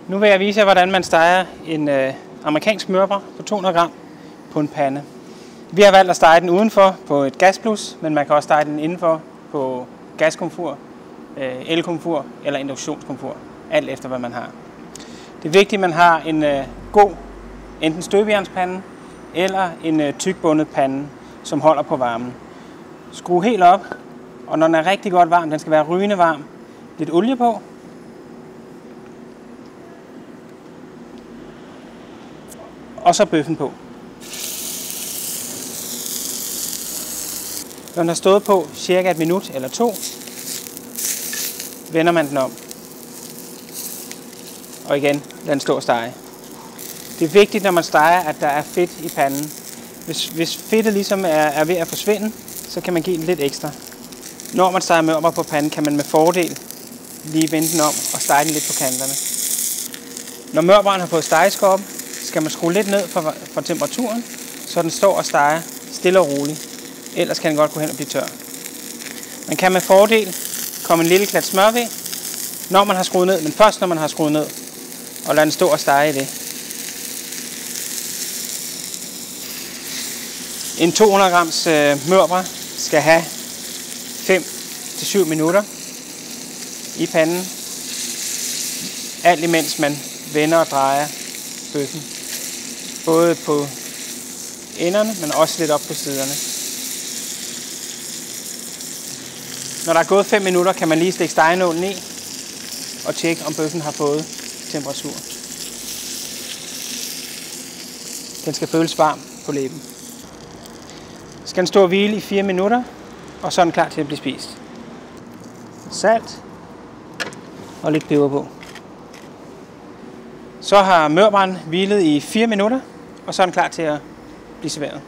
Nu vil jeg vise jer, hvordan man steger en amerikansk mørbrad på 200 gram på en pande. Vi har valgt at stege den udenfor på et gasblus, men man kan også stege den indenfor på gaskomfur, elkomfur eller induktionskomfur, alt efter hvad man har. Det er vigtigt, at man har en god enten støbejernspande eller en tykbundet pande, som holder på varmen. Skru helt op, og når den er rigtig godt varm, den skal være rygende varm, lidt olie på. Og så bøffen på. Når den har stået på cirka 1 minut eller 2, vender man den om. Og igen, lad den stå og stege. Det er vigtigt, når man steger, at der er fedt i panden. Hvis fedtet ligesom er ved at forsvinde, så kan man give den lidt ekstra. Når man steger mørbrad på panden, kan man med fordel lige vende den om og stege den lidt på kanterne. Når mørbraden har fået stegeskorpe, skal man skrue lidt ned for temperaturen, så den står og steger stille og roligt. Ellers kan den godt gå hen og blive tør. Man kan med fordel komme en lille klat smør ved, når man har skruet ned, men først når man har skruet ned, og lade den stå og stege i det. En 200 grams mørbrad skal have 5-7 minutter i panden, alt imens man vender og drejer bøffen. Både på enderne, men også lidt op på siderne. Når der er gået 5 minutter, kan man lige stikke stegenålen i og tjekke, om bøffen har fået temperatur. Den skal føles varm på læben. Så skal den stå og hvile i 4 minutter, og så er den klar til at blive spist. Salt og lidt peber på. Så har mørbraden hvilet i 4 minutter, og så er den klar til at blive serveret.